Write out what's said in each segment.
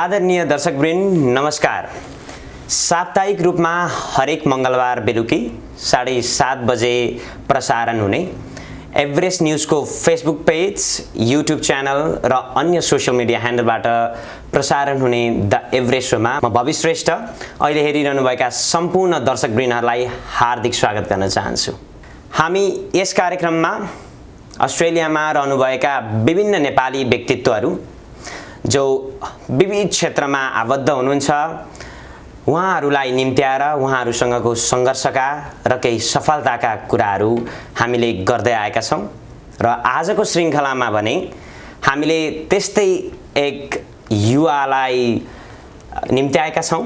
आदरणीय दर्शकवृन्द नमस्कार। साप्ताहिक रूपमा हरेक मंगलबार बेलुकी 7:30 बजे प्रसारण हुने एभरेस्ट न्यूजको फेसबुक पेज, युट्युब च्यानल र अन्य सोशल मिडिया ह्यान्डलबाट प्रसारण हुने द एभरेस्ट शोमा म भवि श्रेष्ठ अहिले हेरिरहनुभएका सम्पूर्ण दर्शकवृन्दहरूलाई हार्दिक स्वागत गर्न चाहन्छु। हामी यस कार्यक्रममा अस्ट्रेलियामा रहनुभएका विभिन्न नेपाली व्यक्तित्वहरू जो विविध क्षेत्रमा आबद्ध हुनुहुन्छ उहाँहरूलाई निम्त्याएर उहाँहरूसँगको सङ्घर्षका र केही सफलताका कुराहरू हामीले गर्दै आएका छौँ र आजको श्रृङ्खलामा भने हामीले त्यस्तै एक युवालाई निम्त्याएका छौँ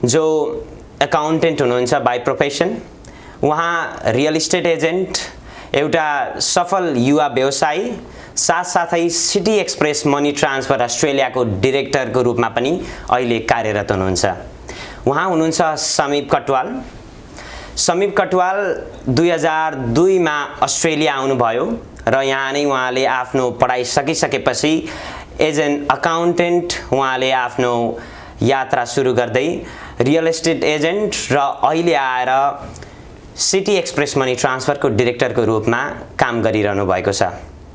जो एकाउन्टेन्ट हुनुहुन्छ बाई प्रोफेसन। उहाँ रियल इस्टेट एजेन्ट, एउटा सफल युवा व्यवसायी, साथसाथै सिटी एक्सप्रेस मनी ट्रान्सफर अस्ट्रेलियाको डिरेक्टरको रूपमा पनि अहिले कार्यरत हुनुहुन्छ। उहाँ हुनुहुन्छ समीप कटवाल। समीप कटवाल 2002 मा अस्ट्रेलिया आउनुभयो र यहाँ नै उहाँले आफ्नो पढाइ सकिसकेपछि एज एन अकाउन्टेन्ट उहाँले आफ्नो यात्रा सुरु गर्दै रियल इस्टेट एजेन्ट र अहिले आएर सिटी एक्सप्रेस मनी ट्रान्सफरको डिरेक्टरको रूपमा काम गरिरहनु भएको छ।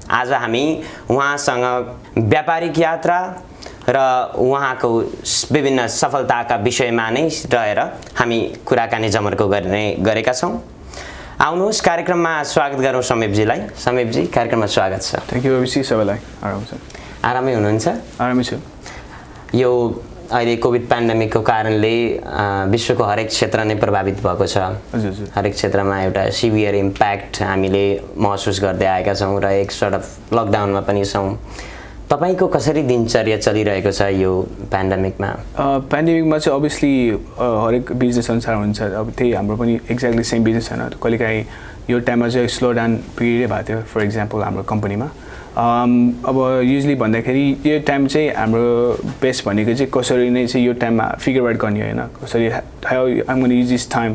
आज हामी उहाँसँग व्यापारिक यात्रा र उहाँको विभिन्न सफलताका विषयमा नै रहेर हामी कुराकानी जमर्को गरेका छौँ। आउनुहोस् कार्यक्रममा स्वागत गरौँ समीपजीलाई। समीपजी कार्यक्रममा स्वागत छ। थ्याङ्क यू बेसी सबैलाई। आराम छ? आरामै हुनुहुन्छ? आरामै छु। यो अहिले कोभिड पेन्डेमिकको कारणले विश्वको हरेक क्षेत्र नै प्रभावित भएको छ। हजुर। हरेक क्षेत्रमा एउटा सिभियर इम्प्याक्ट हामीले महसुस गर्दै आएका छौँ र एक सर्ट अफ लकडाउनमा पनि छौँ। तपाईको कसरी दिनचर्या चलिरहेको छ यो पेन्डेमिकमा? पेन्डेमिकमा चाहिँ अभियसली हरेक बिजनेस अनुसार हुन्छ। अब त्यही हाम्रो पनि एक्ज्याक्टली सेम बिजनेस छैन। कहिलेकाहीँ यो टाइममा चाहिँ स्लो डाउन पिरियडै भएको थियो फर इक्जाम्पल हाम्रो कम्पनीमा। अब युजली भन्दाखेरि यो टाइम चाहिँ हाम्रो बेस्ट भनेको चाहिँ कसरी नै चाहिँ यो टाइममा फिगर आउट गर्ने होइन, कसरी how I'm gonna use this time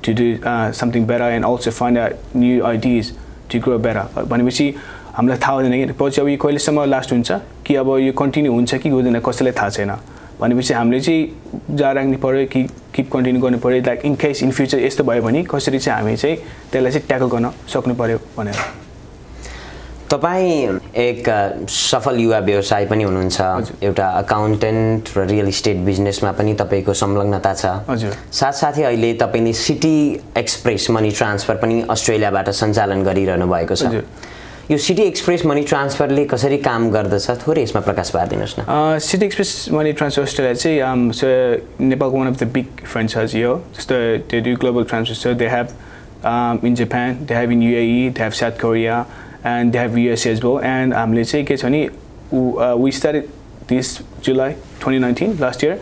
to do something better and also find out new ideas to grow better भनेपछि हामीलाई थाहा हुँदैन कि पछि अब यो कहिलेसम्म लास्ट हुन्छ कि अब यो कन्टिन्यू हुन्छ कि हुँदैन कसैलाई थाहा छैन। भनेपछि हामीले चाहिँ जारी राख्नु पऱ्यो कि किप कन्टिन्यू गर्नु पऱ्यो, like in case in future यस्तो भयो भने कसरी चाहिँ हामी चाहिँ त्यसलाई चाहिँ ट्याकल गर्न सक्नु पऱ्यो भनेर। तपाईँ एक सफल युवा व्यवसायी पनि हुनुहुन्छ, एउटा अकाउन्टेन्ट र रियल इस्टेट बिजनेसमा पनि तपाईँको संलग्नता छ। हजुर। साथसाथै अहिले तपाईँले सिटी एक्सप्रेस मनी ट्रान्सफर पनि अस्ट्रेलियाबाट सञ्चालन गरिरहनु भएको छ। यो सिटी एक्सप्रेस मनी ट्रान्सफरले कसरी काम गर्दछ थोरै यसमा प्रकाश पारिदिनुहोस् न। City express money transfer Australia चाहिँ नेपालको one of the big franchise हो। जस्तो they do global transfer, so they have in Japan, they have in UAE, they have south Korea and they have USA as well. And हामीले चाहिँ के छ भने we started this July 2019 last year.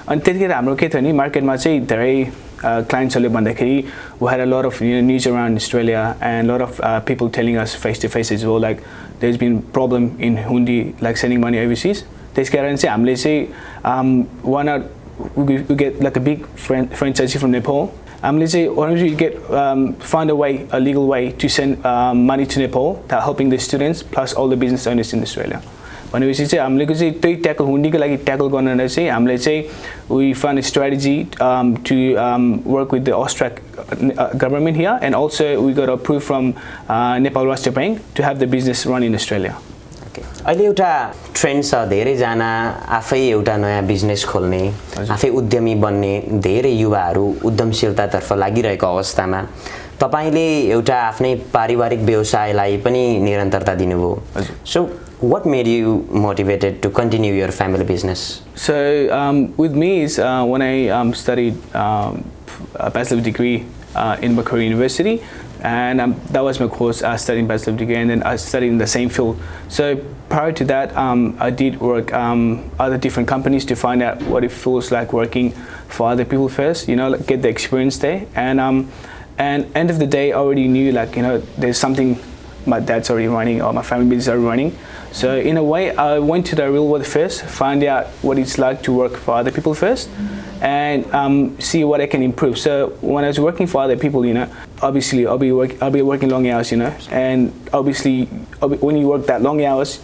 अनि त्यतिखेर हाम्रो के थियो भने मार्केटमा चाहिँ धेरै क्लाइन्ट्सहरूले भन्दाखेरि we had a lot of news around Australia and a lot of people telling us face to face as well, like there's been problem in Hundi, like sending money overseas. त्यस कारण चाहिँ हामीले चाहिँ we get like a big franchisee from Nepal. हामीले चाहिँ why don't you get find a legal way to send money to Nepal, that helping the students plus all the business owners in Australia. भनेपछि चाहिँ हामीले चाहिँ त्यही tackle हुन्डीको लागि tackle गर्न चाहिँ हामीले चाहिँ we found a strategy to work with the Australian government here, and also we got approved from Nepal Rastra Bank to have the business run in Australia. अहिले एउटा ट्रेन्ड छ, धेरैजना आफै एउटा नयाँ बिजनेस खोल्ने, आफै उद्यमी बन्ने, धेरै युवाहरू उद्यमशीलतातर्फ लागिरहेको अवस्थामा तपाईले एउटा आफ्नै पारिवारिक व्यवसायलाई पनि निरन्तरता दिनुभयो। So what made you motivated to continue your family business? So with me is when I studied a bachelor's degree in Macquarie University, and that was my course, studying bachelor's degree, and then I studied in the same field. So prior to that, I did work other different companies to find out what it feels like working for other people first, like get the experience there. And end of the day, I already knew there's something my dad's already running or my family business are running. So in a way, I went to the real world first, find out what it's like to work for other people first, and see what I can improve. So when I was working for other people, obviously I'll be working long hours, and obviously when you work that long hours,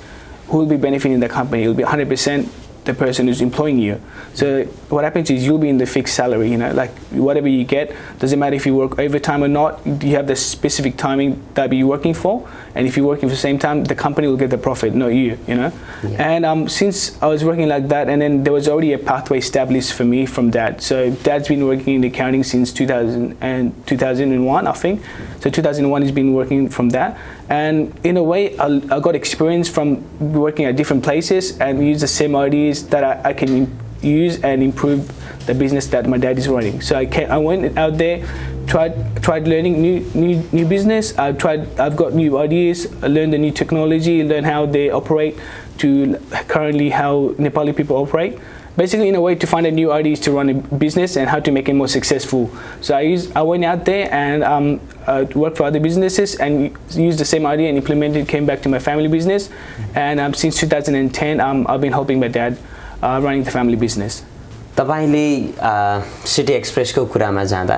who will be benefiting the company? It will be 100% the person who's employing you. So what happens is you'll be in the fixed salary, you know, like whatever you get, doesn't matter if you work overtime or not, you have the specific timing that you're working for, and if you're working for the same time, the company will get the profit, not you, you know. Yeah. And since I was working like that, and then there was already a pathway established for me from Dad. So Dad's been working in accounting since 2001, I think. So 2001 he's been working from that, and in a way I got experience from working at different places and use the same ideas that I can use and improve the business that my dad is running. So I went out there, tried learning new business. I've got new ideas, I learned the new technology, learned how they operate to currently how Nepali people operate. Basically, in a way, to find a new ideas to run a business and how to make it more successful. So I went out there and worked for other businesses and used the same idea and implemented. Came back to my family business, and since 2010, I've been helping my dad running the family business. तपाईले city एक्सप्रेसको कुरामा जाँदा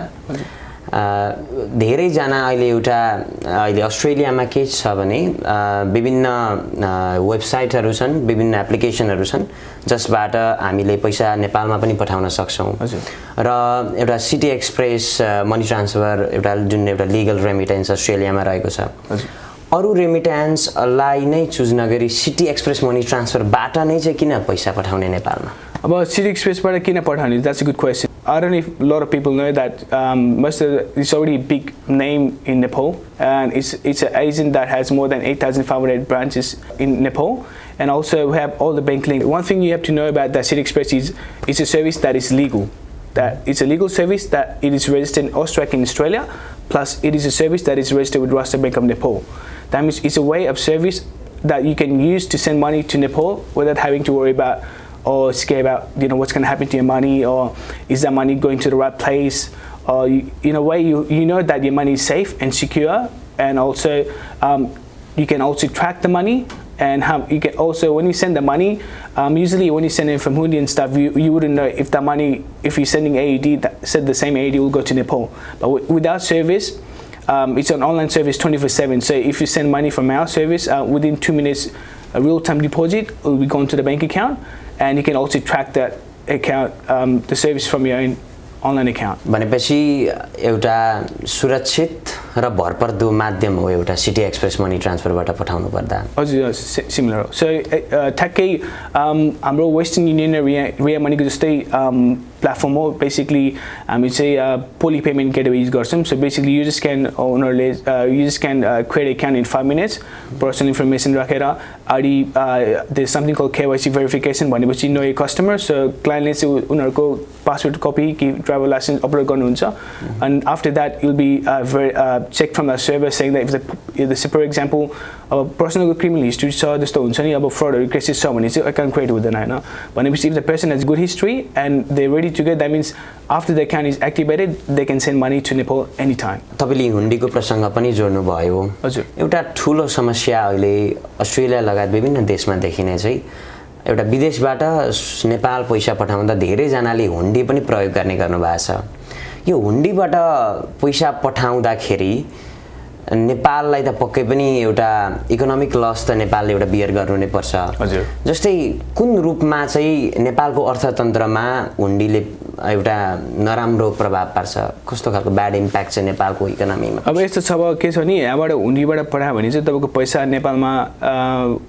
धेरैजना अहिले अहिले अस्ट्रेलियामा के छ भने विभिन्न वेबसाइटहरू छन्, विभिन्न एप्लिकेसनहरू छन् जसबाट हामीले पैसा नेपालमा पनि पठाउन सक्छौं र एउटा सिटी एक्सप्रेस मनी ट्रान्सफर जुन एउटा लिगल रेमिटेन्स अस्ट्रेलियामा रहेको छ अरु रेमिटेन्सलाई नै चुज नगरी सिटी एक्सप्रेस मनी ट्रान्सफरबाट नै चाहिँ किन पैसा पठाउने नेपालमा? About City Express, that's a good question. I don't know if a lot of people know that it's already a big name in Nepal, and it's an agent that has more than 8,500 branches in Nepal, and also we have all the bank links. One thing you have to know about that City Express is it's a service that is legal. That it's a legal service, that it is registered in Austrac in Australia, plus it is a service that is registered with Rasta Bank of Nepal. That means it's a way of service that you can use to send money to Nepal without having to worry about or scare about what's going to happen to your money, or is that money going to the right place, or in a way you know that your money is safe and secure, and also you can also track the money, and you can also, when you send the money, usually when you send it from Hundi and stuff, you wouldn't know if the money, if you're sending AED, that said the same AED will go to Nepal. But with our service, it's an online service 24/7. So if you send money from our service, within 2 minutes, a real-time deposit will be going to the bank account, and you can also track that account, the service from your own online account. भनेपछि एउटा सुरक्षित र भरपर्दो माध्यम हो एउटा city express money ट्रान्सफरबाट पठाउनु पर्दा. हजुर सिमिलर हो. सो ठ्याक्कै हाम्रो वेस्टर्न युनियन र रिया मनीको जस्तै प्लेटफर्म हो. बेसिकली हामी चाहिँ पोली पेमेन्ट गेटवे युज गर्छौँ. So basically you just can उनीहरूले you just can create account in 5 minutes, personal information राखेर आडी there something call KYC verification भनेपछि नो ए कस्टमर. सो क्लाइन्टले चाहिँ उनीहरूको पासवर्ड कपी कि ड्राइभर लाइसेन्स अपलोड गर्नुहुन्छ, and after that you'll be checked from the server saying that if the for example personal criminal history छ जस्तो हुन्छ नि, अब फ्रडहरु केसेस छ भने चाहिँ अकाउन्ट क्रिएट हुँदैन हैन. भनेपछि if the person has good history and they're ready to go, that means after the account is activated they can send money to Nepal anytime. तपाईले हुन्डीको प्रसंग पनि जोड्नु भयो. हजुर. एउटा ठूलो समस्या अहिले अस्ट्रेलिया लगायत विभिन्न देशमा देखिने चाहिँ एउटा विदेशबाट नेपाल पैसा पठाउँदा धेरै जनाले हुन्डी पनि प्रयोग गर्ने गर्नुभएको छ. यो हुन्डीबाट पैसा पठाउँदाखेरि नेपाललाई त पक्कै पनि एउटा इकोनोमिक लस त नेपालले एउटा बियर गर्नु नै पर्छ. हजुर. जस्तै कुन रूपमा चाहिँ नेपालको अर्थतन्त्रमा हुन्डीले एउटा नराम्रो प्रभाव पार्छ, कस्तो खालको ब्याड इम्प्याक्ट चाहिँ नेपालको इकोनोमीमा? अब यस्तो छ, अब के छ नि, यहाँबाट हुन्डीबाट पठायो भने चाहिँ तपाईको पैसा नेपालमा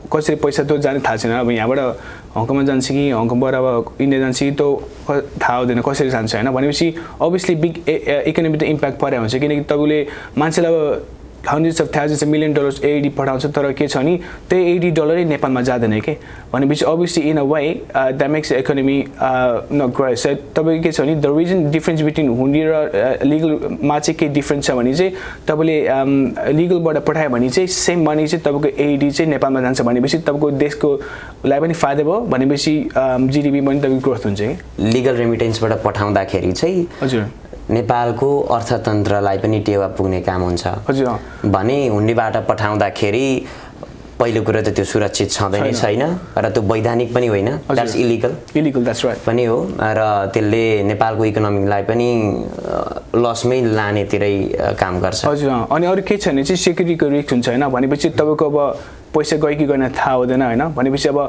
कसरी पैसा त जाने थाहा छैन. अब यहाँबाट हङकङमा जान्छ कि हङकङबाट अब इन्डिया जान्छ कि त थाहा हुँदैन कसरी जान्छ हैन. भनेपछि अभियसली बिग इकोनोमिक इम्प्याक्ट परेको हुन्छ, किनकि तपाईले मान्छेलाई अब hundreds of thousands of million dollars AED पठाउँछ, तर के छ नि त्यो AED डलरै नेपालमा जाँदैन के. भनेपछि obviously in a way that makes the economy not grow. So तपाईको के छ नि, the reason difference between हुन्डी र legal मा चाहिँ के डिफरेन्स छ भने चाहिँ तपाईले legalबाट पठायो भने चाहिँ सेम मनी चाहिँ तपाईको AED चाहिँ नेपालमा जान्छ. भनेपछि तपाईको देशको लाई पनि फाइदा भयो, भनेपछि GDP पनि तपाईको ग्रोथ हुन्छ के. लीगल रेमिटेन्सबाट पठाउँदाखेरि चाहिँ हजुर नेपालको अर्थतन्त्रलाई पनि टेवा पुग्ने काम हुन्छ. हजुर. भने हुन्डीबाट पठाउँदाखेरि पहिलो कुरा त त्यो सुरक्षित छँदैन छैन र त्यो वैधानिक पनि होइन. द्याट्स इलिगल द्याट्स राइट पनि हो, र त्यसले नेपालको इकोनोमीलाई पनि लसमै लानेतिरै काम गर्छ. हजुर. अनि अरु के छ भने चाहिँ सेक्युरिटीको रिस्क हुन्छ हैन. भनेपछि तपाईको अब पैसा गयो कि गएन थाहा हुँदैन हैन भनेपछि अब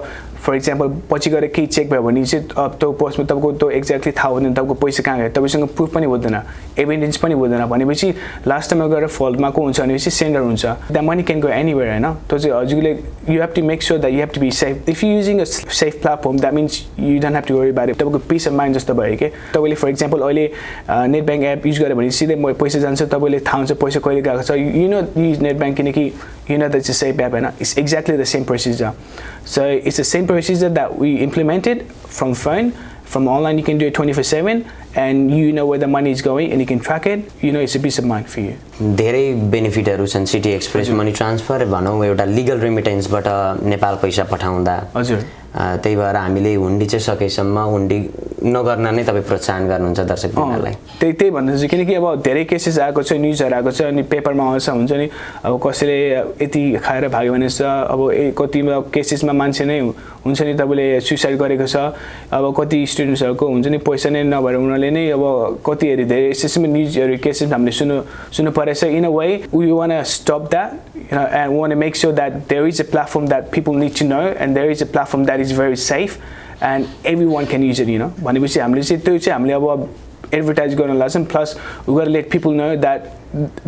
फर एक्जाम्पल पछि गएर केही चेक भयो भने चाहिँ अब त्यो पोस्टमा तपाईँको त्यो एक्ज्याक्टली थाहा हुँदैन तपाईँको पैसा कहाँ गयो तपाईँसँग प्रुफ पनि हुँदैन एभिडेन्स पनि हुँदैन भनेपछि लास्ट टाइममा गएर फल्टमा को हुन्छ भनेपछि सेन्डर हुन्छ the money can go anywhere हैन त्यो चाहिँ हजुरले you have to make sure that you have to be safe if you using a safe platform that means you don't have to worry about it तपाईँको peace of mind जस्तो भयो कि तपाईँले for example अहिले net bank app use गर्यो भने सिधै पैसा जान्छ तपाईँले थाहा हुन्छ पैसा कहिले गएको छ you know use net bank किनकि you know that's the same app and it's exactly the same procedure. So it's the same procedure that we implemented from phone, from online you can do it 24/7 and you know where the money is going and you can track it. You know it's a peace of mind for you. धेरै बेनिफिटहरु छन् city express money transfer भनौं एउटा legal रेमिटेन्सबाट Nepal पैसा पठाउँदा हजुर त्यही भएर हामीले हुन्डी चाहिँ सकेसम्म हुन्डी नगर्न नै तपाई प्रोत्साहन गर्नुहुन्छ दर्शकवृन्दलाई त्यही भन्नु चाहिँ किनकि अब धेरै केसेस आएको छ न्यूजहरु आएको छ अनि पेपरमा आउँछ हुन्छ नि अब कसैले यति खाएर भाग्यो भने अब कतिमा केसेसमा मान्छे नै हुन्छ नि तपाईले सुसाइड गरेको छ अब कति स्टुडेन्ट्सहरुको हुन्छ नि पैसा नै नभएर उनीहरुले नै अब कति धेरै यस्तै न्यूजहरु केसेस हामीले सुन्नु परेछ in a way we want to stop that you know and we want to make sure that there is a platform that people need to know and there is a platform that is very safe and everyone can use it you know भनेपछि हामीले चाहिँ त्यो चाहिँ हामीले अब advertise गर्न लाग्छौं plus we got to let people know that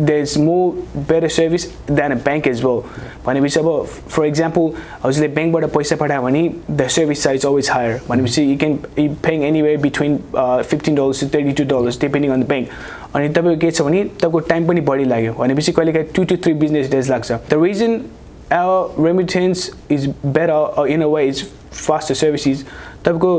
there's more better service than a bank as well भनेपछि अब for example हजुरले बैंकबाट पैसा पठायो भने the service charge is always higher भनेपछि you can paying anywhere between $15 to $32 depending on the bank अनि तपाईको के छ भने तपाईको टाइम पनि बढी लाग्यो भनेपछि कहिलेकाहीँ 2 to 3 business days लाग्छ the reason our remittance is better in a way is faster services तपाईको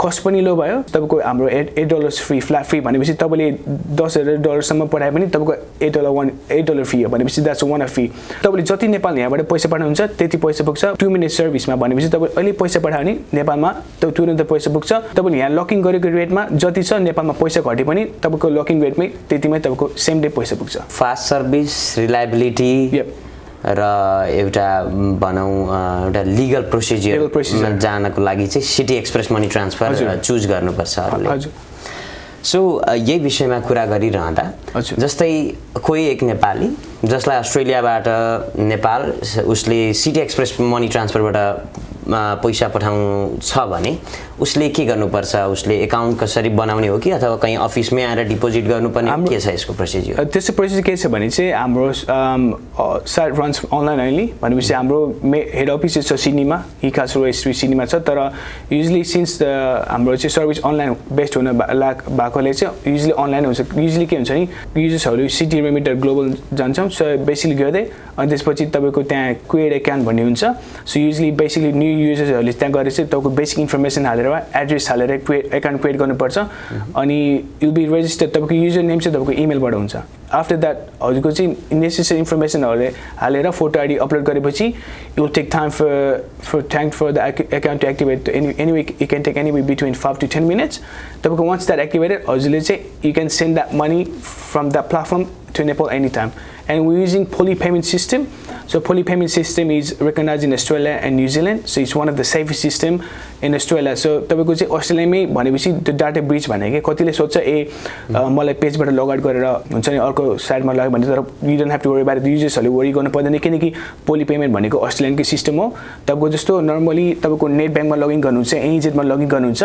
कस्ट पनि लो भयो तपाईको हाम्रो $8 फ्री फ्ल्याट फ्री भनेपछि तपाईले $10,000 सम्म पठाए पनि तपाईको $8 फ्री हो भनेपछि द्याट्स वान अफ फ्री तपाईले जति नेपाल यहाँबाट पैसा पठाउनुहुन्छ त्यति पैसा पुग्छ 2 मिनेट सर्भिसमा भनेपछि तपाईले अहिले पैसा पठायो भने नेपालमा त्यो तुरुन्तै पैसा पुग्छ तपाईले यहाँ लकिङ गरेको रेटमा जति छ नेपालमा पैसा घटे पनि तपाईको लकिङ रेटमै त्यतिमै तपाईको सेम डे पैसा पुग्छ फास्ट सर्भिस रिलायबिलिटी र एउटा भनौं एउटा लिगल प्रोसिजरमा जानको लागि चाहिँ city express money transfer choose गर्नुपर्छ हजुर सो यही विषयमा कुरा गरिरहँदा जस्तै कोही एक नेपाली जसलाई अस्ट्रेलियाबाट नेपाल उसले सिटी एक्सप्रेस मनी ट्रान्सफरबाट पैसा पठाउनु छ भने उसले के गर्नुपर्छ उसले अकाउन्ट कसरी बनाउने हो कि अथवा कहीं अफिसमै आएर डिपोजिट गर्नुपर्ने के छ यसको प्रोसिजर त्यसको प्रोसिजर के छ भने चाहिँ हाम्रो साइट रन्स अनलाइन ओन्ली भनेपछि हाम्रो हेड अफिस छ सिडनीमा हिकास रोड स्ट्रिट सिडनीमा छ तर युजुअली सिन्स हाम्रो चाहिँ सर्भिस अनलाइन बेस्ड हुन भएकोले चाहिँ युजुअली अनलाइन हुन्छ युजुअली के हुन्छ नि युजर्सहरु सिटी रेमिटर ग्लोबल जान्छौं सो बेसिकली गर्दै अनि त्यसपछि तपाईको त्यहाँ क्रिएट अकाउन्ट भन्ने हुन्छ सो युजुअली बेसिकली न्यू युजर्सहरुले त्यहाँ गएर चाहिँ तपाईको बेसिक इन्फर्मेसन हालेर एड्रेस हालेर अकाउन्ट क्रिएट गर्नुपर्छ अनि विल बी रेजिस्टर्ड तपाईको युजर नेम चाहिँ तपाईको इमेलबाट हुन्छ आफ्टर दैट हजुरको चाहिँ नेसेसरी इन्फर्मेसनहरुले हालेर फोटो आईडी अपलोड गरेपछि you will take time for the account to activate anyway you can take anyway between 5 to 10 minutes तपाईको वन्स दैट एक्टिभेटेड हजुरले चाहिँ you can send that money from the platform to Nepal anytime and we're using poly payment system so poly payment system is recognized in Australia and New Zealand so it's one of the safest system in Australia so तपाईको चाहिँ अस्ट्रेलियामै भनेपछि त्यो data bridge भने के कतिले सोध्छ मलाई पेजबाट log out गरेर हुन्छ नि अर्को साइडमा लाग्यो भने तर you don't have to worry about युजर्सहरुले वरी गर्नु पर्दैन किनकि पोली पेमेन्ट भनेको अस्ट्रेलियनकै सिस्टम हो तपाईको जस्तो नर्मली तपाईको नेट ब्याङ्कमा लगइन गर्नुहुन्छ एनजेडमा लगइन गर्नुहुन्छ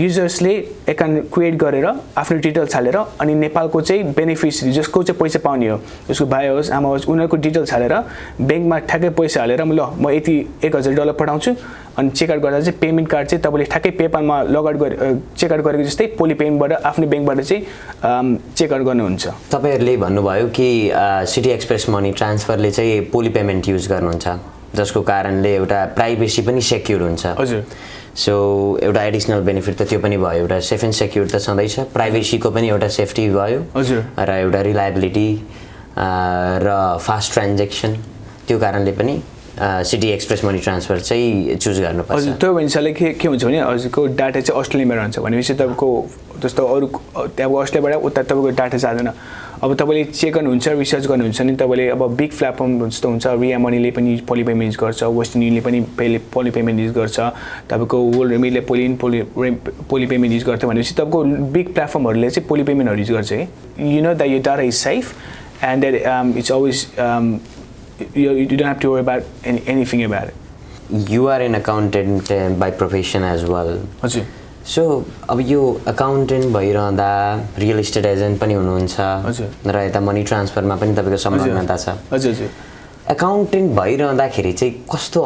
युजर्सले अकाउन्ट क्रिएट गरेर आफ्नो डिटेल्स हालेर अनि नेपालको चाहिँ बेनिफिसियरी जसको चाहिँ पैसा पाउने हो उसको भाइ होस् आमा होस् उनीहरुको डिटेल्स हालेर बैंकमा ठ्याक्कै पैसा हालेर म यति $1,000 पठाउँछु अनि चेक आउट गर्दा चाहिँ पेमेन्ट कार्ड चाहिँ तपाईले ठ्याक्कै पेपालमा लग आउट चेक आउट गरेको जस्तै पोली पेमेन्टबाट आफ्नो बैंकबाट चाहिँ चेक आउट गर्नुहुन्छ तपाईहरुले भन्नुभयो कि सिटी एक्सप्रेस मनी ट्रान्सफरले चाहिँ पोली पेमेन्ट युज गर्नुहुन्छ जसको कारणले एउटा प्राइभेसी पनि सेक्युर हुन्छ हजुर सो एउटा एडिसनल बेनिफिट त त्यो पनि भयो एउटा सेफ एन्ड सेक्युर त छँदैछ प्राइभेसीको पनि एउटा सेफ्टी भयो हजुर र एउटा रिलायबिलिटी र फास्ट ट्रान्ज्याक्सन त्यो कारणले पनि सिटी एक्सप्रेस मनी ट्रान्सफर चाहिँ चुज गर्नुपर्छ हजुर त्यो भन्नाले के हुन्छ भने हजुरको डाटा चाहिँ अस्ट्रेलियामा रहन्छ भनेपछि तपाईको जस्तो अरु त्यहाँको अस्ट्रेलियाबाट उता तपाईको डाटा जाँदैन अब तपाईले चेक गर्नुहुन्छ रिसर्च गर्नुहुन्छ नि तपाईले अब बिग प्लेटफर्म जस्तो हुन्छ रिया मनीले पनि पोली पेमेन्ट युज गर्छ वेस्टर्न युनियनले पनि पोली पेमेन्ट युज गर्छ तपाईको वर्ल्ड रेमिटले पोली पेमेन्ट युज गर्छ भनेपछि तपाईको बिग प्लेटफर्महरुले चाहिँ पोली पेमेन्टहरु युज गर्छ के you know that your data is safe and that it's always you don't have to worry about anything about it. You are an accountant by profession as well. हजुर. So अब यो accountant भइरहँदा real estate agent पनि हुनुहुन्छ हजुर. र यता money ट्रान्सफरमा पनि तपाईँको संलग्नता छ. हजुर हजुर. अकाउन्टेन्ट भइरहँदाखेरि चाहिँ कस्तो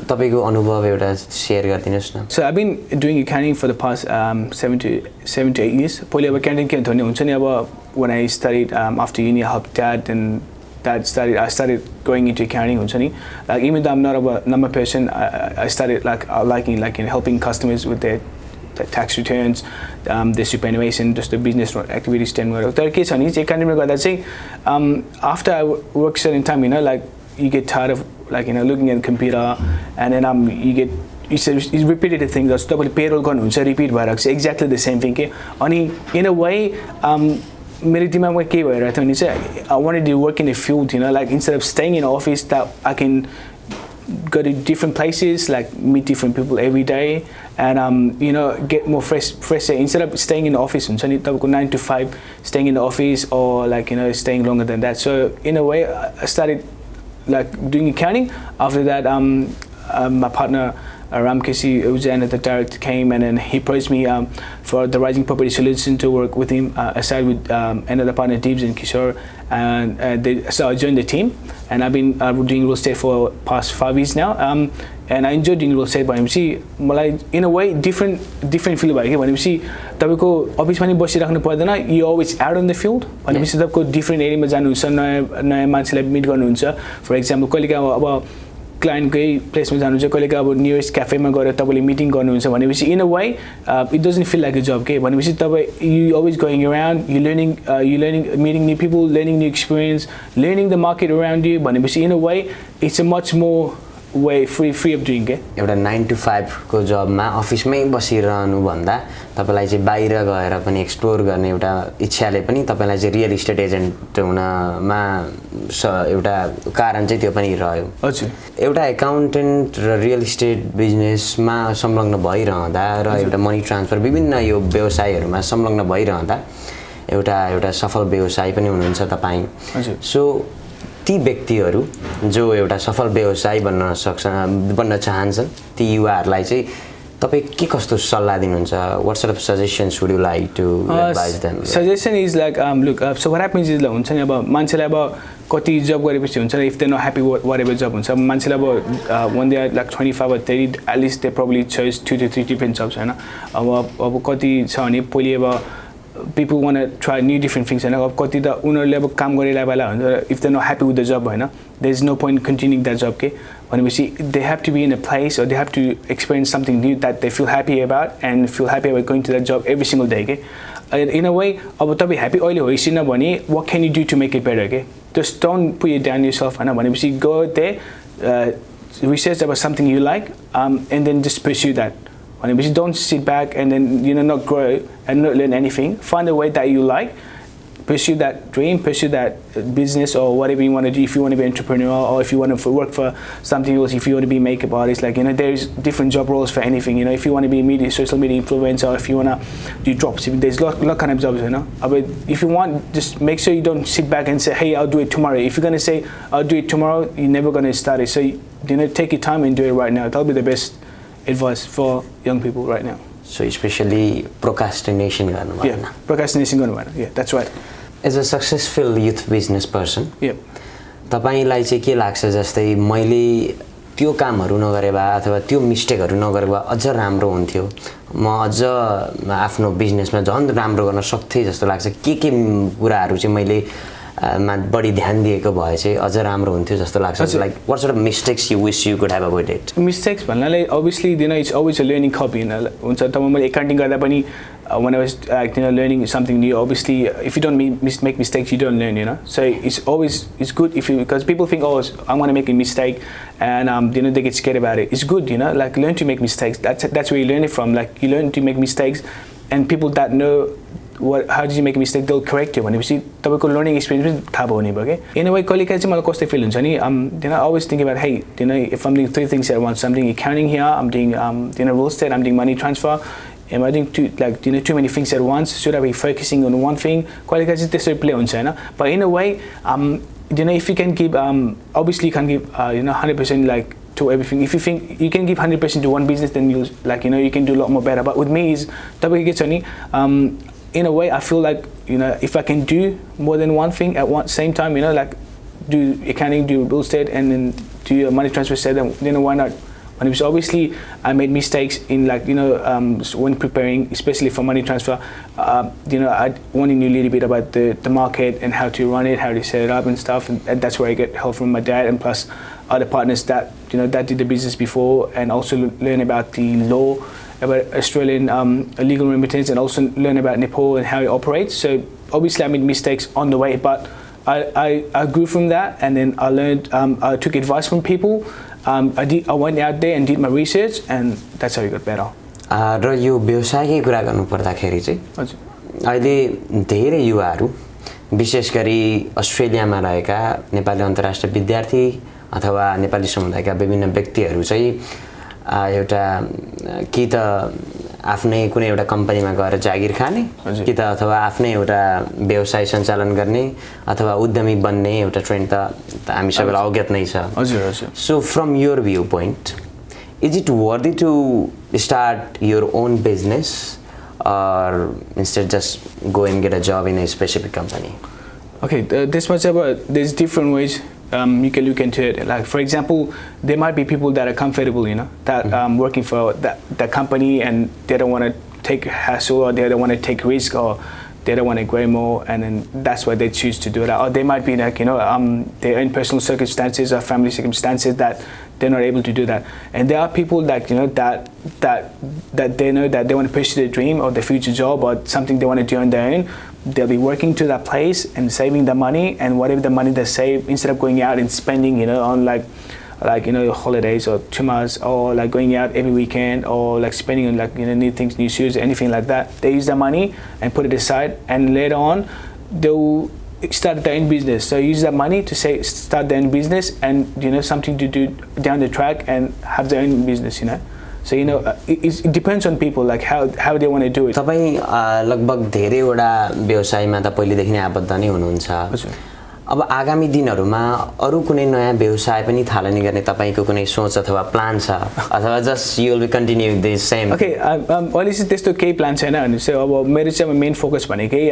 तपाईँको अनुभव एउटा सेयर गरिदिनुहोस् न. So I've been doing accounting for the past 7 to 8 years. पहिला अब accounting के हुन्छ नि अब when I studied after uni I helped dad and I started going into accounting हुन्छ नि. Like even though I'm not a number person I started liking helping customers with their tax returns, their superannuation, just the business activities टेर्ममा. तर के छ नि चाहिँ accounting गर्दा चाहिँ after I work certain time like you get tired of looking at the computer and then you get it's repetitive things. जस्तो तपाईँले payroll गर्नुहुन्छ repeat भइरहेको छ exactly the same thing के. अनि in a way मेरो दिमागमा के भइरहेको थियो भने चाहिँ I wanted to work in a field like instead of staying in an office that I can go to different places, like meet different people every day and get more fresh air instead of staying in the office हुन्छ नि तपाईँको 9 to 5 staying in the office or staying longer than that. So in a way I started doing accounting. After that my partner Ram Kesi Ujana, the director, came and then he approached me for the Rising Property Solution to work with him aside with another partner Deebs and Kishore and so I joined the team and I've been doing real estate for past 5 years now and I enjoy doing real estate भनेपछि मलाई in a way different feel भयो के भनेपछि तपाईको अफिसमा नि बसिराख्नु पर्दैन you always out on the field भनेपछि तपाईको different एरियामा जानुहुन्छ नयाँ मान्छेलाई मिट गर्नुहुन्छ फर एक्जाम्पल कहिलेकाहीँ अब क्लाइन्टकै प्लेसमा जानुहुन्छ कहिलेकाहीँ अब नियरेस्ट क्याफेमा गएर तपाईँले मिटिङ गर्नुहुन्छ भनेपछि in a way it doesn't feel like a जब के भनेपछि तपाईँ you always going around you learning meeting new people learning new experience learning the market around you भनेपछि in a way it's a much more way free of doing के एउटा 9 to 5 को जबमा अफिसमै बसिरहनु भन्दा तपाईलाई चाहिँ बाहिर गएर पनि एक्सप्लोर गर्ने एउटा इच्छाले पनि तपाईलाई चाहिँ रियल इस्टेट एजेन्ट हुनमा एउटा कारण चाहिँ त्यो पनि रह्यो. हजुर. एउटा एकाउन्टेन्ट र रियल इस्टेट बिजनेसमा संलग्न भइरहँदा र एउटा मनी ट्रान्सफर विभिन्न यो व्यवसायहरूमा संलग्न भइरहँदा एउटा सफल व्यवसायी पनि हुनुहुन्छ तपाईँ. हजुर. सो ती व्यक्तिहरू जो एउटा सफल व्यवसायी बन्न चाहन्छन् ती युवाहरूलाई चाहिँ तपाईँ के कस्तो सल्लाह दिनुहुन्छ? What sort of suggestions would you like to advise them? Suggestion is like look so what happens is हुन्छ नि अब मान्छेलाई अब कति जब गरेपछि हुन्छ if they're not happy with whatever job हुन्छ मान्छेलाई अब when they are like 25 or 30 at least they probably chose 2 to 3 different jobs हैन. अब कति छ भने पहिले अब people want to try new different things and कति त उनीहरुले अब काम गरिरहेको बेला हुन्छ if they're not happy with the job हैन there's no point continuing that job के भनेपछि they have to be in a place or they have to experience something new that they feel happy about and feel happy about going to that job every single day के in a way अब तपाईं happy अहिले hoisin भने what can you do to make it better के just don't put it down yourself हैन भनेपछि go there research about something you like and then just pursue that. But don't sit back and then not grow and not learn anything. Find a way that you like, pursue that dream, pursue that business or whatever you want to do. If you want to be an entrepreneur or if you want to work for something else, if you want to be a makeup artist, there's different job roles for anything. If you want to be social media influencer, if you want to do dropshipping, there's lot kind of jobs. But if you want, just make sure you don't sit back and say, hey, I'll do it tomorrow. If you're going to say, I'll do it tomorrow, you're never going to start it. So take your time and do it right now. That'll be the best advice for young people right now. So especially procrastination गर्नु भएन. Yeah, procrastination गर्नु भएन. Yeah, that's right. As a successful youth business person, yep. तपाईलाई चाहिँ के लाग्छ जस्तै मैले त्यो कामहरु नगरे भए अथवा त्यो मिस्टेकहरु नगरे भए अझ राम्रो हुन्थ्यो. म अझ आफ्नो बिजनेसमा झन् राम्रो गर्न सक्थे जस्तो लाग्छ. के कुराहरु चाहिँ मैले बडी ध्यान दिएको भए चाहिँ अझ राम्रो हुन्थ्यो जस्तो लाग्छ. Like what sort of mistakes you wish you could have avoided? Mistakes भन्नाले obviously it's always a learning curve हुन्छ. तब मैले accounting गर्दा पनि when I was learning something new, obviously if you don't make mistakes you don't learn, so it's good because people think, oh, I'm going to make a mistake and they get scared about it. It's good, like learn to make mistakes. That's where you learn it from. Like you learn to make mistakes and people that know how did you make a mistake, they'll correct you. भनेपछि तपाईको learning experience पनि थाहा भयो नि. In a way कहिलेकाहीँ चाहिँ मलाई कस्तो feel हुन्छ नि, I always think about, hey, if I'm doing 3 things at once, I'm doing accounting here, I'm doing real estate, I'm doing money transfer. Am I doing too many things at once? Should I be focusing on one thing? कहिलेकाहीँ चाहिँ त्यसरी play हुन्छ हैन. But in a way you know, if you can give, obviously you can't give, you know, 100% like to everything. If you think you can give 100% to one business, then you'll, like, you know, you can do a lot more better. But with me is, in a way, I feel like, you know, if I can do more than one thing at one same time, you know, like do accounting, do real estate, and then do a money transfer set, then, you know, why not? But obviously, I made mistakes in, like, you know, when preparing, especially for money transfer. You know, I only knew a little bit about the market and how to run it, how to set it up and stuff, and that's where I get help from my dad and plus other partners that, you know, that did the business before, and also learn about the law, about Australian legal remittance, and also learn about Nepal and how it operates. So obviously, I made mistakes on the way, but I grew from that, and then I learned. I took advice from people. I went out there and did my research, and that's how I got better. र यो व्यवसायकै कुरा गर्नु पर्दाखेरि चाहिँ हजुर अहिले धेरै युवाहरू विशेष गरी अस्ट्रेलियामा रहेका नेपाली अन्तर्राष्ट्रिय विद्यार्थी अथवा नेपाली समुदायका विभिन्न व्यक्तिहरू चाहिँ एउटा कि त आफ्नै कुनै एउटा कम्पनीमा गएर जागिर खाने कि त अथवा आफ्नै एउटा व्यवसाय सञ्चालन गर्ने अथवा उद्यमी बन्ने एउटा ट्रेन्ड त हामी सबैलाई अवगत नै छ हजुर हजुर so from your view point is it worthy to start your own business or instead just go and get a job in a specific company? Okay, this much about there's different ways you can look into it. Like for example, there might be people that are comfortable, you know, that working for that company, and they don't want to take hassle, or they don't want to take risk, or they don't want to grow more, and then that's why they choose to do it. Or they might be like, you know, their own personal circumstances or family circumstances that they're not able to do that. And there are people that, you know, that they know that they want to pursue their dream or their future job or something they want to do on their own. They'll be working to that place and saving the money, and whatever the money they save, instead of going out and spending, you know, on like you know, holidays or 2 months, or like going out every weekend, or like spending on, like, you know, new things, new shoes, anything like that. They use the money and put it aside, and later on they'll start their own business. So use that money to start their own business, and, you know, something to do down the track, and have their own business, you know. So, you know, it depends on people, like how they want to do it. तपाईं लगभग धेरैवटा व्यवसायमा त पहिलेदेखि नै आबद्ध नै हुनुहुन्छ। अब आगामी दिनहरुमा अरु कुनै नयाँ व्यवसाय पनि थालनी गर्ने तपाईको कुनै सोच अथवा प्लान छ, अथवा just you will be continuing the same? Okay, अहिले चाहिँ त्यस्तो केही प्लान छैन अनि चाहिँ अब मेरो चाहिँ मेन फोकस भनेकै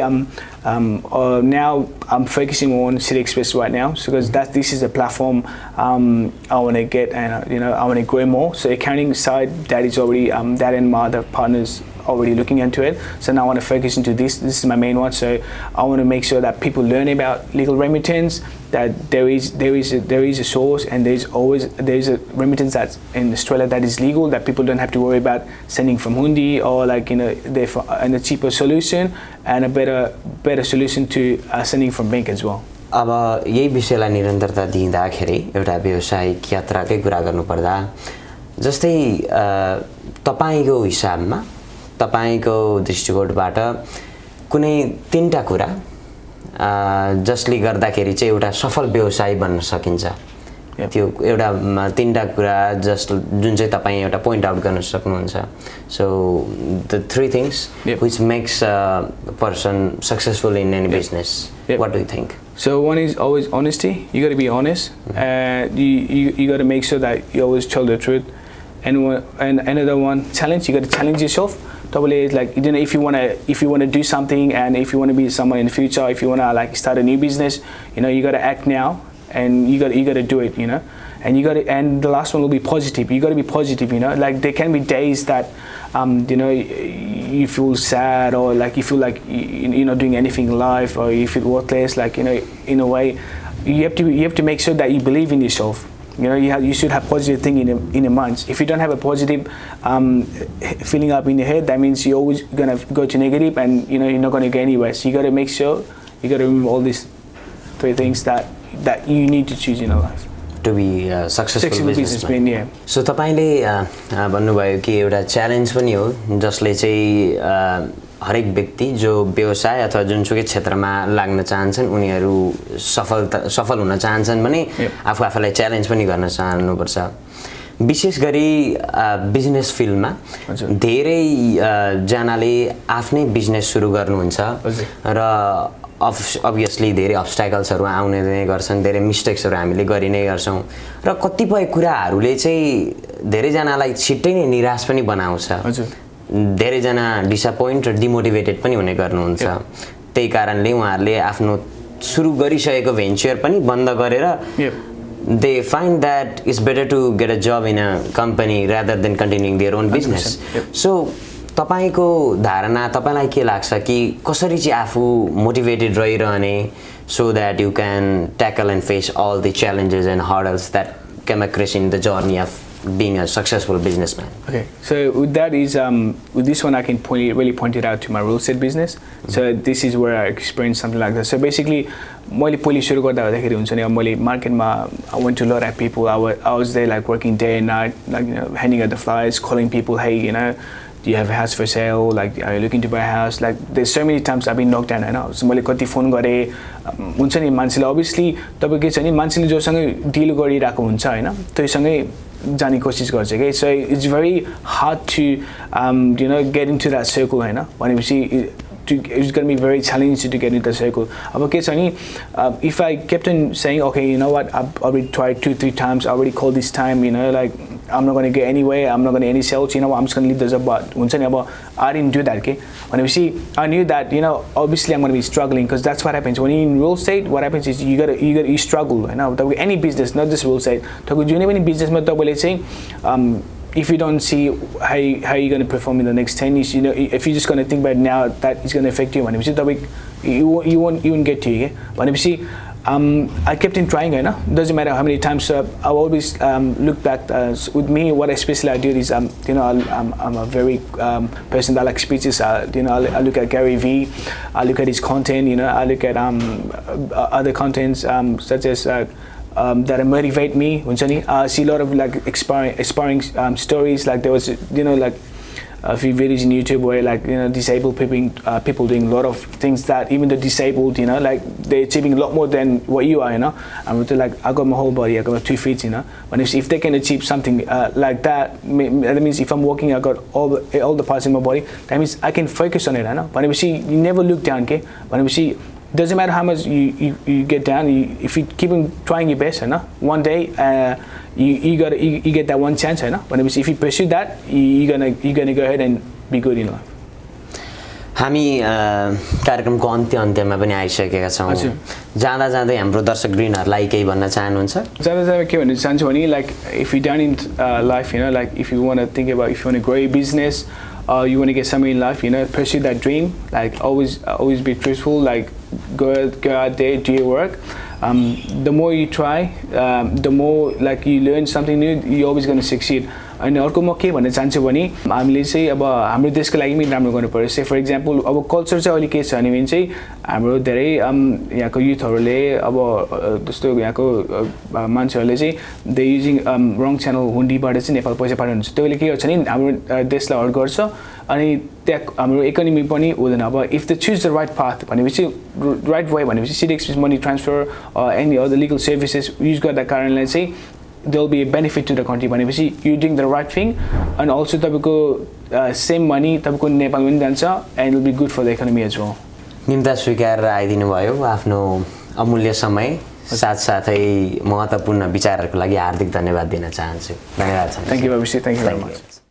now I'm focusing on City Express right now, because this is a platform I want to get, and you know, I want to grow more. So accounting side, that is already that and my other partners already looking into it. So now I want to focus into this. This is my main one. So I want to make sure that people learn about legal remittance, that there is a source, and there's a remittance that's in Australia that is legal, that people don't have to worry about sending from Hundi, or like, you know, and a cheaper solution and a better solution to sending from bank as well. अब यही विषयलाई निरन्तरता दिँदाखेरि एउटा व्यावसायिक यात्राकै कुरा गर्नुपर्दा जस्तै तपाईको हिसाबमा, तपाईको दृष्टिकोणबाट कुनै तीनटा कुरा जसले गर्दाखेरि चाहिँ एउटा सफल व्यवसायी बन्न सकिन्छ, त्यो एउटा तीनटा कुरा जुन चाहिँ तपाई एउटा पोइन्ट आउट गर्न सक्नुहुन्छ? So the 3 things which makes a person successful in any business. What do you think? So one is always honesty. You got to be honest. You got to make sure that you always tell the truth. And another one, challenge. You got to challenge yourself. Totally, like, you know, if you want to do something, and if you want to be someone in the future, if you want to like start a new business, you know, you got to act now, and you got to do it, you know. And the last one will be positive. You got to be positive, you know. Like there can be days that you know, you feel sad, or like you feel like you're not doing anything in life, or you feel worthless. Like, you know, in a way, you have to make sure that you believe in yourself. You know, you should have positive thing in a mind. If you don't have a positive feeling up in your head, that means you're always gonna go to negative, and you know, you're not gonna go anywhere. So you got to make sure you got to remember all these 3 things that you need to choose in your life to be a successful businessman. Yeah. So तपाईले भन्नुभयो कि एउटा challenge पनि हो जसले चाहिँ हरेक व्यक्ति जो व्यवसाय अथवा जुनसुकै क्षेत्रमा लाग्न चाहन्छन् उनीहरू सफल हुन चाहन्छन् भने आफूलाई च्यालेन्ज पनि गर्न चाहनुपर्छ। विशेष गरी बिजनेस फिल्डमा धेरै जनाले आफ्नै बिजनेस सुरु गर्नुहुन्छ र अभियसली धेरै अब्स्ट्याकल्सहरू आउने नै गर्छन्, धेरै मिस्टेक्सहरू हामीले गरि नै गर्छौँ र कतिपय कुराहरूले चाहिँ धेरैजनालाई छिट्टै नै निराश पनि बनाउँछ। हजुर, धेरैजना डिसपोइन्ट र डिमोटिभेटेड पनि हुने गर्नुहुन्छ। त्यही कारणले उहाँहरूले आफ्नो सुरु गरिसकेको भेन्चर पनि बन्द गरेर they find that it's better to get a job in a company rather than continuing their own business. So तपाईको धारणा, तपाईलाई के लाग्छ कि कसरी चाहिँ आफू मोटिभेटेड रहिरहने so that you can tackle and face all the challenges and hurdles that come across in the journey of being a successful businessman? Okay, so with that is with this one I can really point it out to my real estate business. So this is where I experienced something like that. So basically, मैले पहिले सुरु गर्दा हुँदाखेरि हुन्छ नि, अब मैले मार्केटमा I went to a lot of people. I was there like working day and night, like handing out the flyers, calling people, hey, do you have a house for sale? Like, are you looking to buy a house? Like, there's so many times I've been knocked down. So मैले कति phone गरे हुन्छ नि, मान्छेले obviously तपाईँ के छ नि, मान्छेले जोसँग डिल गरिरहेको हुन्छ हैन, त्योसँगै जाने कोसिस गर्छ के. So it's very hard to get into that circle हैन, भनेपछि it's going to be very challenging to get into the circle. अब के छ नि, if I kept on saying, okay, you know what, I've already tried 2-3 times, I already called this time, like I'm not going to get anywhere, I'm not going to get any sales, I'm just going to leave the job. But हुन्छ नि, अब I didn't do that, okay. When you see, I knew that obviously I'm going to be struggling, because that's what happens when you're in real estate. What happens is you struggle, any business, not just real estate. जुनै पनि बिजनेसमा तपाईले चाहिँ if you don't see how you're going to perform in the next 10 years, if you're just going to think about it now, that is going to affect you. You won't get to it. I kept in trying, doesn't matter how many times. I always look back. With me, what especially I do is, I'm a very person that likes speeches. I look at Gary Vee, I look at his content. I look at other contents such as that motivate me. I see a lot of like inspiring stories. Like there was like a few videos in YouTube where disabled people doing a lot of things that even the disabled like they're achieving a lot more than what you are. I'm like, I got my whole body, I got my 2 feet. But if they can achieve something like that means if I'm walking, I got all the parts in my body. That means I can focus on it. But you never look down, okay. But doesn't matter how much you get down, if you keep on trying your best, one day you get that one chance, but if you pursue that, you're gonna go ahead and be good in life. हामी कार्यक्रमको अन्त्यमा पनि आइसकेका छौं। जाँदा जाँदै हाम्रो दर्शक ग्रीनहरुलाई केही भन्न चाहनुहुन्छ? जाँदा के भन्न चाहन्छु भने, like if you down in life, like if you want to think about, if you want to grow your business, you want to get something in life, pursue that dream. Like always be truthful. Like go out there, do your work. The more you try, the more like you learn something new, you're always going to succeed. अनि अर्को म के भन्न चाहन्छु भने, हामीले चाहिँ अब हाम्रो देशको लागि पनि राम्रो गर्नु पर्यो. फर एक्जाम्पल अब कल्चर चाहिँ अहिले के छ भने चाहिँ हाम्रो धेरै यहाँको युथहरूले अब जस्तो यहाँको मान्छेहरूले चाहिँ दे युजिङ रङ च्यानल हुन्डीबाट चाहिँ नेपाल पैसा पठाउनुहुन्छ. त्यसले के गर्छ नि हाम्रो देशलाई हर्ट गर्छ अनि त्यहाँ हाम्रो इकोनोमी पनि हुँदैन. अब if they choose the right path भनेपछि राइट वे भनेपछि CD money transfer any other legal services use गर्दा कारणले चाहिँ there will be a benefit to the country. भनेपछि you doing the right thing, and also तपाईको same money तपाईको नेपालमा पनि जान्छ, and it will be good for the economy as well. निम्ता स्वीकार आइदिनु भयो, आफ्नो अमूल्य समय साथसाथै महत्त्वपूर्ण विचारहरुको लागि हार्दिक धन्यवाद दिन चाहन्छु. धन्यवाद. Thank you, Abhishek. Thank you very much.